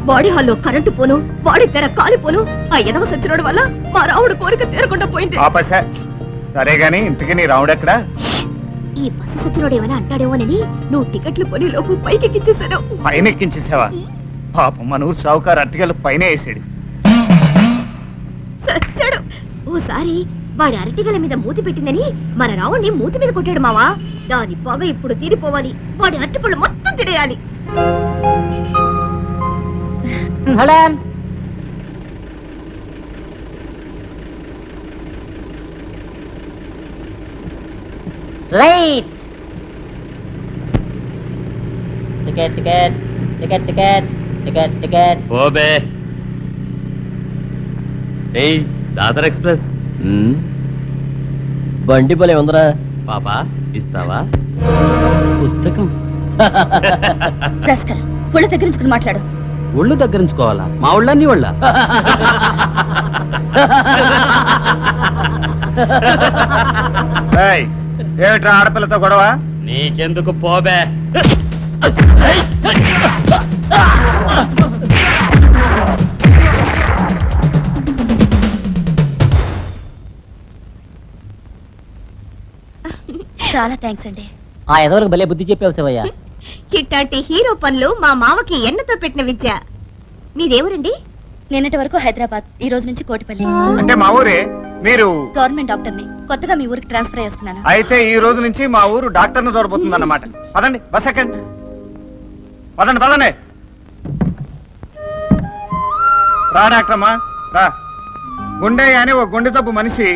వాడి హాల్లో కరెంటు పోను, వాడి తెర కాలిపోను, ఆ ఎదవ సచ్చినోడు వల్ల మా రావుడు కోరిక తీరకుండా పోయింది. సరే గాని ఇంతకీ నీ రావుడు ఎక్కడా? ఈ బస్సు సచ్చినోడు ఏమైనా అంటాడేమోనని నువ్వు టికెట్లు కొని లోపు పైకి ఎక్కించేశాడు. పైన ఎక్కించేసావా? పాపం మన ఊరు షావుకారు అరటిగలు పైన వేసాడు. సచ్చాడు. ఓసారి వాడి అరటిగల మీద మూతి పెట్టిందని మన రావుడిని మూతి మీద కొట్టాడు మావా. దాని పొగ ఇప్పుడు తీరిపోవాలి, వాడి అరటిపళ్ళు మొత్తం తినేయాలి. Late. Ticket. ఓబే ఏయ్ దాదర్ ఎక్స్ప్రెస్ బండి భలే ఉందరా. పాపా ఇస్తావా? పుస్తకం. ఒళ్ళు దగ్గరించుకుని మాట్లాడు. ఒళ్ళు దగ్గరించుకోవాలా? మా ఒళ్ళ నీ ఒళ్ళ? ఏమిట్రా ఆడపిల్లతో గొడవ? నీకెందుకు పోబే. చాలా థ్యాంక్స్ అండి. ఆ ఎదవరకు భలే బుద్ధి చెప్పావు శివయ్య. ఇట్లాంటి హీరో పనులు మా మావకి ఎన్నతో పెట్టిన విద్య. మీదేవరండి? నిన్నటి వరకు హైదరాబాద్, ఈ రోజు నుంచి కోటిపల్లి. అంటే మా ఊరే. మీరు గవర్నమెంట్ డాక్టర్ని, కొత్తగా మీ ఊరికి ట్రాన్స్ఫర్ అయ్యి వస్తున్నాను. అయితే ఈ రోజు నుంచి మా ఊరు డాక్టర్ ను చూడబోతుంది అన్నమాట. పదండి, బస్ ఎక్కండి. పదండి. రా డాక్టర్ అమ్మా రా. గుండె అని ఓ గుండె జబ్బు మనిషి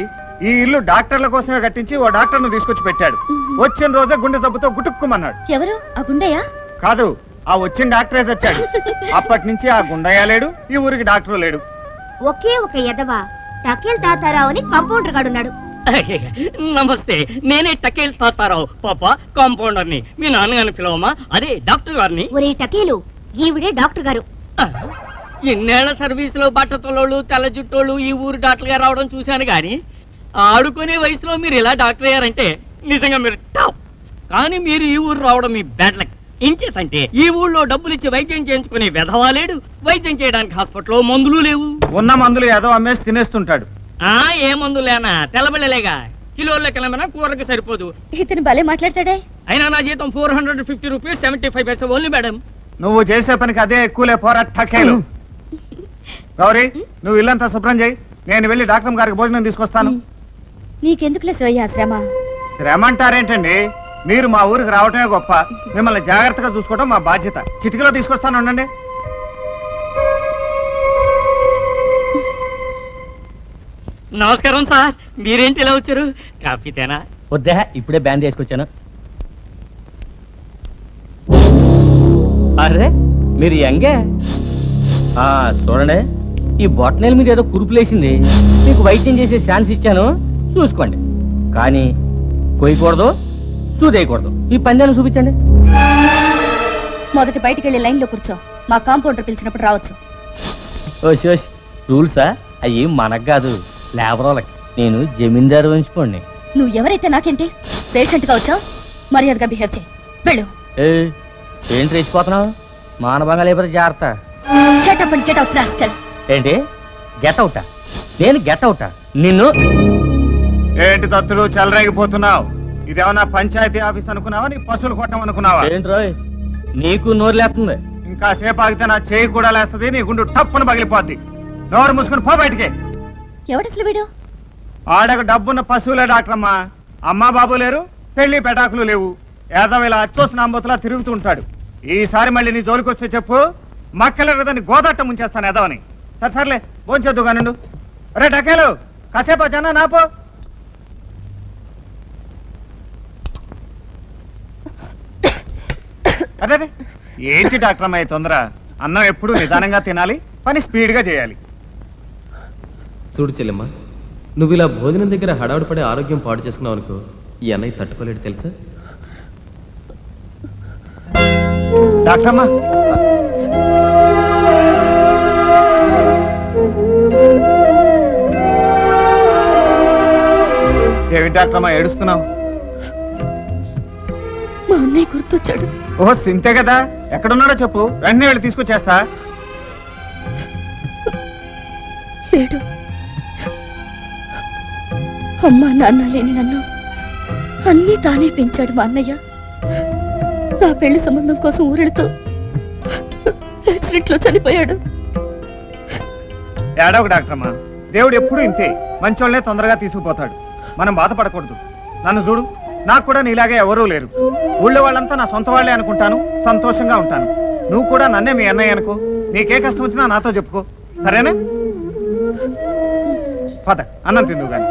ఈ ఇల్లు డాక్టర్ల కోసమే కట్టించి ఓ డాక్టర్ ను తీసుకొచ్చి పెట్టాడు. వచ్చిన రోజే గుండె జబ్బుతో గుటుక్కుమన్నాడు. ఎవరు ఆ గుండయ్య? కాదు, ఆ వచ్చిన డాక్టరే వచ్చాడు. అప్పటి నుంచి ఆ గుండయ్య లేడు, ఈ ఊరికి డాక్టర్ లేడు. ఒకే ఒక ఎదవ టకేల్ తాతారావు అని కాంపౌండర్ గాడున్నాడు. నమస్తే, నేనే టకేల్ తాతారావు పాప, కాంపౌండర్ ని. మీ నాన్నగారిని పిలవమా? అదే డాక్టర్ గారిని. ఒరే టకేలు, ఈవిడే డాక్టర్ గారు. ఎన్నేళ్ల సర్వీస్ లో బట్టతోళ్ళు తెల్ల జుట్టోళ్ళు ఈ ఊరు డాక్టర్ గారు రావడం చూశాను గాని, ఆడుకునే వయసులో మీరు ఇలా డాక్టర్ అయ్యారంటే నిజంగా మీరు టాప్. కానీ మీరు ఈ ఊరు రావడం మీ బ్యాడ్ లక్. ఇంచేతంటే ఈ ఊళ్ళో డబ్బులు ఇచ్చి వైద్యం చేయించుకునే వెధవా లేడు, వైద్యం చేయడానికి హాస్పిటల్లో మందులు లేవు. ఉన్న మందులు ఏదో అమ్మేసి తినేస్తుంటాడు. ఏ మందులేనా? తెల్లబిళ్ళలేగా, కిలోల కిలమన కూరకి సరిపోదు. ఇతను భలే మాట్లాడతాడే. అయినా నా జీతం 450 రూపీస్ 75 పైసా ఓన్లీ మేడం. నువ్వు చేసే పనికి అదే ఎక్కువలే పోరా టకేలు. గౌరీ, నువ్వు ఇల్లంతా శుభ్రం చేయి, నేను వెళ్ళి డాక్టర్ గారికి భోజనం తీసుకొస్తాను. నీకెందుకులే శివయ్య శ్రమ? శ్రమ అంటారేంటండి? మీరు మా ఊరికి రావటమే గొప్ప, మిమ్మల్ని జాగ్రత్తగా చూసుకోవడం మా బాధ్యత. చిటికలో తీసుకొస్తాను, ఉండండి. నమస్కారం సార్, మీరేంటి ఇలా వచ్చారు? కాఫీ తేనా? వద్దా, ఇప్పుడే బ్యాండ్ వేసుకొచ్చాను. అరే మీరు యంగే. చూడండి, ఈ బొట్టనేల మీద ఏదో కురుపులేసింది. మీకు వైద్యం చేసే ఛాన్స్ ఇచ్చాను, చూసుకోండి. కానీ కొయ్యకూడదు, సూదేయకూడదు. ఈ పందాన్ని చూపించండి. మొదట బయటికి వెళ్ళి లైన్ లో కూర్చో, మా కాంపౌండర్ పిలిచినప్పుడు రావచ్చు. ఓష్ రూల్సా? అయ్యి మనకు కాదు, లేబర్ వాళ్ళకి. నేను జమీందారు వంచుకోండి. నువ్వు ఎవరైతే నాకేంటి? పేషెంట్ గా వచ్చావు, మర్యాదగా బిహేవ్ చేయి. వెళ్ళు. ఏంటి రెచ్చిపోతున్నావు? మానభంగా లేకపోతే జాగ్రత్త. Shut up and get out rascal. ఏంటి గెట్ అవుటా? నేను గెట్ అవుటా? నిన్ను. ఏంటి తత్తులు చెలరేగిపోతున్నావు? ఇదేమన్నా పంచాయతీ ఆఫీస్ అనుకున్నావా, నీ పశువులు కొట్టం అనుకున్నావా? ఏంటి రోయ్, నీకు నోరు లేస్తుంది. ఇంకా సేపు ఆగితే నా చేయి కూడా లేస్తుంది, నీ గుండు టప్పును పగిలిపోద్ది. నోరు మూసుకుని పో బయటికి. ఎవడసలు వీడు? ఆడకు డబ్బున్న పశువులే డాక్టరమ్మా. అమ్మా బాబు లేరు, పెళ్లి పెటాకులు లేవు. ఏదో ఇలా అచ్చోసిన అంబోతులా తిరుగుతూ ఉంటాడు. ఈసారి మళ్ళీ నీ జోలికి వస్తే చెప్పు, మక్కలేదని గోదట్ట ముంచేస్తాను ఎదవని. సర్లే భోంచొద్దు కానిండు. అరే డకేలు, కాసేపు జనా నాపో. అరే ఏంటి డాక్టర్ అమ్మాయి తొందర? అన్నం ఎప్పుడు నిదానంగా తినాలి, పని స్పీడ్గా చేయాలి. చూడు చెల్లెమ్మ, నువ్వు ఇలా భోజనం దగ్గర హడావుడి పడే ఆరోగ్యం పాడు చేసుకున్నావు అనుకో, ఈ అన్నయ్య తట్టుకోలేడు తెలుసా? డాక్టర్ అమ్మా, ఏమి డాక్టర్ అమ్మా ఏడుస్తున్నావు? మా అన్నయ్య గుర్తొచ్చాడు. ఓహో సింతే కదా, ఎక్కడున్నాడో చెప్పు, వెంటనే వెళ్ళి తీసుకొచ్చేస్తా. లేడు. అమ్మా నాన్న లేని నన్ను అన్నీ తానే పెంచాడు మా అన్నయ్య. నా పెళ్లి సంబంధం కోసం ఊరెడుతూ యాక్సిడెంట్ లో చనిపోయాడు. ఏడవకు డాక్టరమ్మా, దేవుడు ఎప్పుడు ఇంతే, మంచోళ్ళనే తొందరగా తీసుకుపోతాడు. మనం బాధపడకూడదు. నన్ను చూడు, నాకు కూడా నీలాగే ఎవరూ లేరు. ఊళ్ళో వాళ్ళంతా నా సొంత వాళ్ళే అనుకుంటాను, సంతోషంగా ఉంటాను. నువ్వు కూడా నన్నే మీ అన్నయ్య అనుకో. నీకే కష్టం వచ్చినా నాతో చెప్పుకో, సరేనా? పద, అన్నం తిందువు గాని.